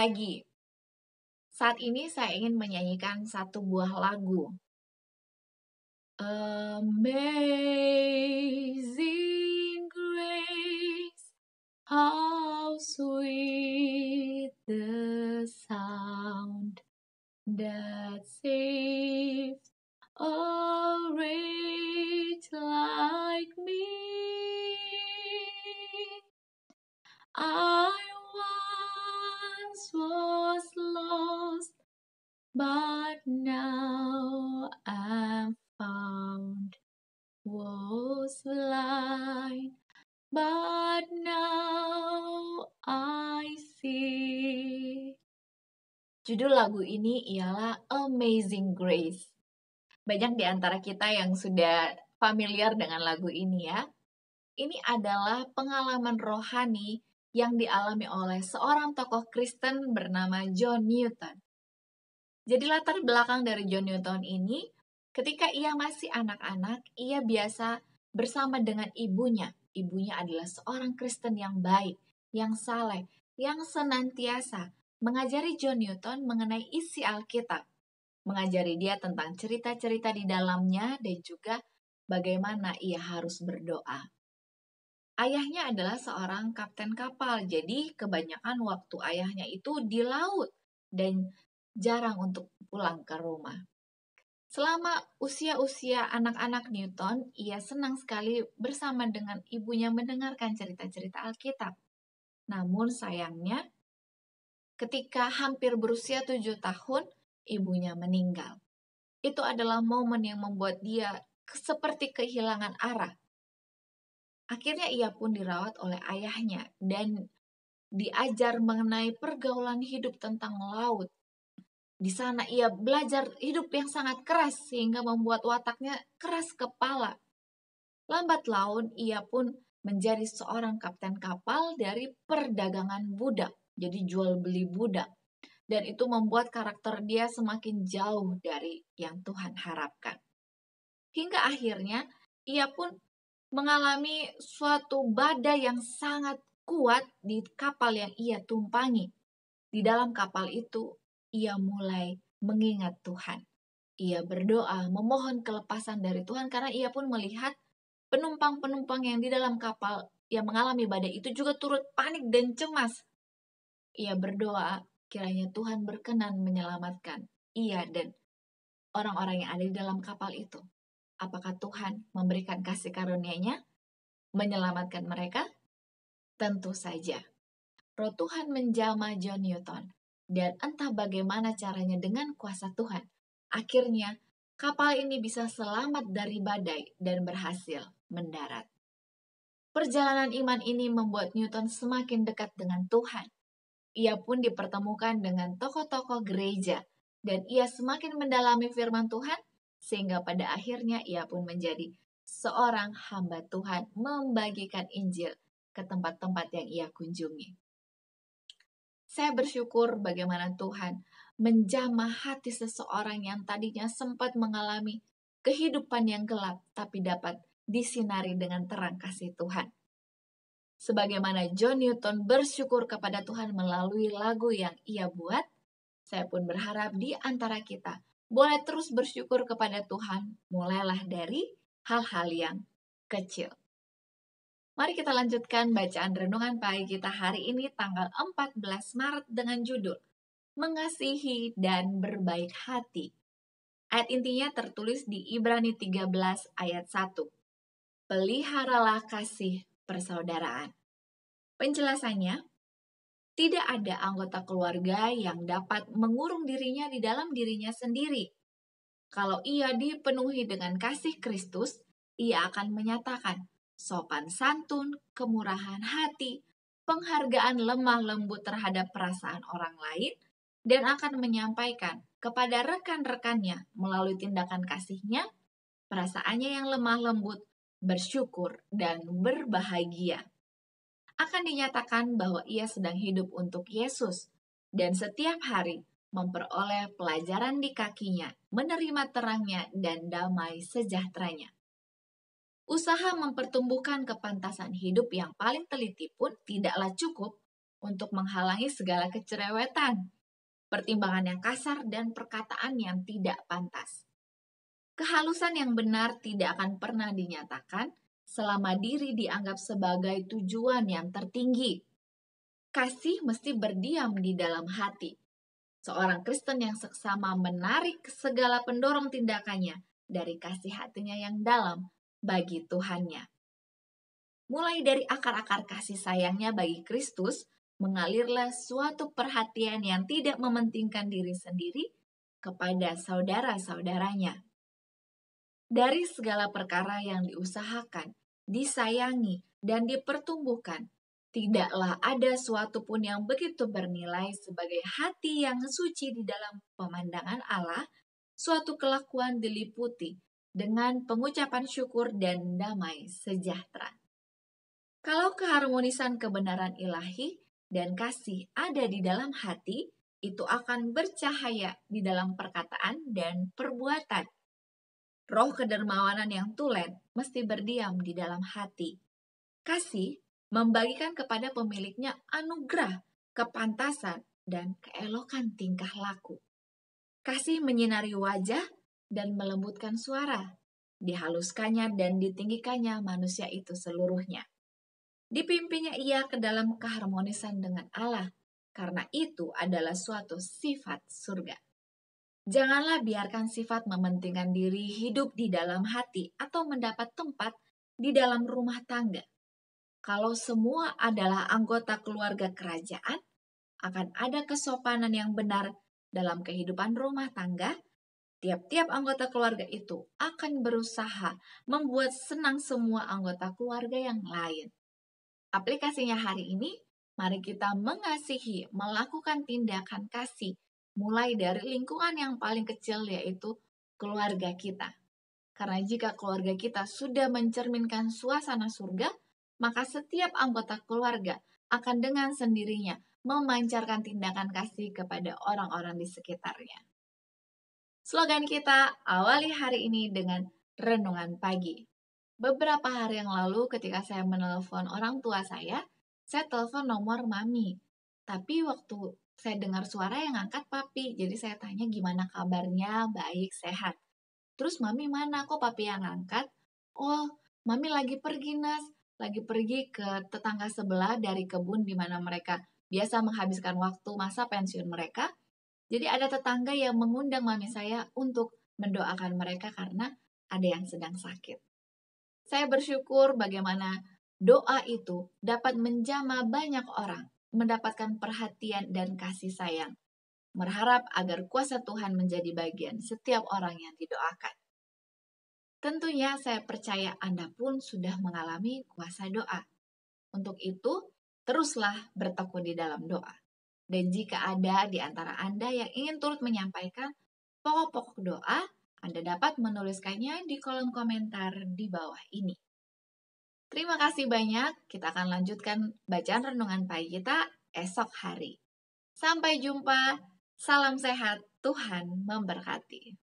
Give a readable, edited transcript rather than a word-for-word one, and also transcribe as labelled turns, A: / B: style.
A: pagi. Saat ini saya ingin menyanyikan satu buah lagu. Amazing grace, how sweet the sound that saved a wretch like me. I once was lost, but now I'm found. Was blind, but now I see. Judul lagu ini ialah Amazing Grace. Banyak di antara kita yang sudah familiar dengan lagu ini ya. Ini adalah pengalaman rohani yang dialami oleh seorang tokoh Kristen bernama John Newton. Jadi latar belakang dari John Newton ini, ketika ia masih anak-anak, ia biasa bersama dengan ibunya. Ibunya adalah seorang Kristen yang baik, yang saleh, yang senantiasa mengajari John Newton mengenai isi Alkitab. Mengajari dia tentang cerita-cerita di dalamnya dan juga bagaimana ia harus berdoa. Ayahnya adalah seorang kapten kapal, jadi kebanyakan waktu ayahnya itu di laut dan jarang untuk pulang ke rumah. Selama usia-usia anak-anak Newton, ia senang sekali bersama dengan ibunya mendengarkan cerita-cerita Alkitab. Namun sayangnya, ketika hampir berusia 7 tahun, ibunya meninggal. Itu adalah momen yang membuat dia seperti kehilangan arah. Akhirnya ia pun dirawat oleh ayahnya dan diajar mengenai pergaulan hidup tentang laut. Di sana ia belajar hidup yang sangat keras sehingga membuat wataknya keras kepala. Lambat laun ia pun menjadi seorang kapten kapal dari perdagangan budak, jadi jual beli budak. Dan itu membuat karakter dia semakin jauh dari yang Tuhan harapkan. Hingga akhirnya ia pun mengalami suatu badai yang sangat kuat di kapal yang ia tumpangi. Di dalam kapal itu, ia mulai mengingat Tuhan. Ia berdoa, memohon kelepasan dari Tuhan karena ia pun melihat penumpang-penumpang yang di dalam kapal yang mengalami badai itu juga turut panik dan cemas. Ia berdoa, kiranya Tuhan berkenan menyelamatkan ia dan orang-orang yang ada di dalam kapal itu. Apakah Tuhan memberikan kasih karunia-Nya menyelamatkan mereka? Tentu saja. Roh Tuhan menjamah John Newton, dan entah bagaimana caranya dengan kuasa Tuhan. Akhirnya, kapal ini bisa selamat dari badai dan berhasil mendarat. Perjalanan iman ini membuat Newton semakin dekat dengan Tuhan. Ia pun dipertemukan dengan tokoh-tokoh gereja, dan ia semakin mendalami firman Tuhan, sehingga pada akhirnya ia pun menjadi seorang hamba Tuhan membagikan Injil ke tempat-tempat yang ia kunjungi. Saya bersyukur bagaimana Tuhan menjamah hati seseorang yang tadinya sempat mengalami kehidupan yang gelap, tapi dapat disinari dengan terang kasih Tuhan. Sebagaimana John Newton bersyukur kepada Tuhan melalui lagu yang ia buat, saya pun berharap di antara kita boleh terus bersyukur kepada Tuhan, mulailah dari hal-hal yang kecil. Mari kita lanjutkan bacaan renungan pagi kita hari ini tanggal 14 Maret dengan judul Mengasihi dan Berbaik Hati. Ayat intinya tertulis di Ibrani 13 ayat 1. Peliharalah kasih persaudaraan. Penjelasannya, tidak ada anggota keluarga yang dapat mengurung dirinya di dalam dirinya sendiri. Kalau ia dipenuhi dengan kasih Kristus, ia akan menyatakan sopan santun, kemurahan hati, penghargaan lemah lembut terhadap perasaan orang lain, dan akan menyampaikan kepada rekan-rekannya melalui tindakan kasihnya, perasaannya yang lemah lembut, bersyukur, dan berbahagia. Akan dinyatakan bahwa ia sedang hidup untuk Yesus, dan setiap hari memperoleh pelajaran di kakinya, menerima terangnya, dan damai sejahteranya. Usaha mempertumbuhkan kepantasan hidup yang paling teliti pun tidaklah cukup untuk menghalangi segala kecerewetan, pertimbangan yang kasar, dan perkataan yang tidak pantas. Kehalusan yang benar tidak akan pernah dinyatakan selama diri dianggap sebagai tujuan yang tertinggi. Kasih mesti berdiam di dalam hati. Seorang Kristen yang seksama menarik segala pendorong tindakannya dari kasih hatinya yang dalam bagi Tuhannya. Mulai dari akar-akar kasih sayangnya bagi Kristus, mengalirlah suatu perhatian yang tidak mementingkan diri sendiri kepada saudara-saudaranya. Dari segala perkara yang diusahakan, disayangi, dan dipertumbuhkan, tidaklah ada suatu pun yang begitu bernilai sebagai hati yang suci di dalam pemandangan Allah, suatu kelakuan diliputi dengan pengucapan syukur dan damai sejahtera. Kalau keharmonisan kebenaran ilahi dan kasih ada di dalam hati, itu akan bercahaya di dalam perkataan dan perbuatan. Roh kedermawanan yang tulen mesti berdiam di dalam hati. Kasih membagikan kepada pemiliknya anugerah, kepantasan, dan keelokan tingkah laku. Kasih menyinari wajah dan melembutkan suara. Dihaluskannya dan ditinggikannya manusia itu seluruhnya. Dipimpinnya ia ke dalam keharmonisan dengan Allah, karena itu adalah suatu sifat surga. Janganlah biarkan sifat mementingkan diri hidup di dalam hati atau mendapat tempat di dalam rumah tangga. Kalau semua adalah anggota keluarga kerajaan, akan ada kesopanan yang benar dalam kehidupan rumah tangga. Tiap-tiap anggota keluarga itu akan berusaha membuat senang semua anggota keluarga yang lain. Aplikasinya hari ini, mari kita mengasihi, melakukan tindakan kasih, mulai dari lingkungan yang paling kecil yaitu keluarga kita. Karena jika keluarga kita sudah mencerminkan suasana surga, maka setiap anggota keluarga akan dengan sendirinya memancarkan tindakan kasih kepada orang-orang di sekitarnya. Slogan kita, awali hari ini dengan renungan pagi. Beberapa hari yang lalu ketika saya menelpon orang tua saya telepon nomor mami. Tapi waktu saya dengar suara yang angkat papi, jadi saya tanya gimana kabarnya, baik, sehat. Terus mami mana, kok papi yang angkat? Oh, mami lagi pergi Nas, lagi pergi ke tetangga sebelah dari kebun di mana mereka biasa menghabiskan waktu masa pensiun mereka. Jadi ada tetangga yang mengundang mami saya untuk mendoakan mereka karena ada yang sedang sakit. Saya bersyukur bagaimana doa itu dapat menjamah banyak orang, mendapatkan perhatian dan kasih sayang. Berharap agar kuasa Tuhan menjadi bagian setiap orang yang didoakan. Tentunya saya percaya Anda pun sudah mengalami kuasa doa. Untuk itu, teruslah bertekun di dalam doa. Dan jika ada di antara Anda yang ingin turut menyampaikan pokok-pokok doa, Anda dapat menuliskannya di kolom komentar di bawah ini. Terima kasih banyak, kita akan lanjutkan bacaan renungan pagi kita esok hari. Sampai jumpa, salam sehat, Tuhan memberkati.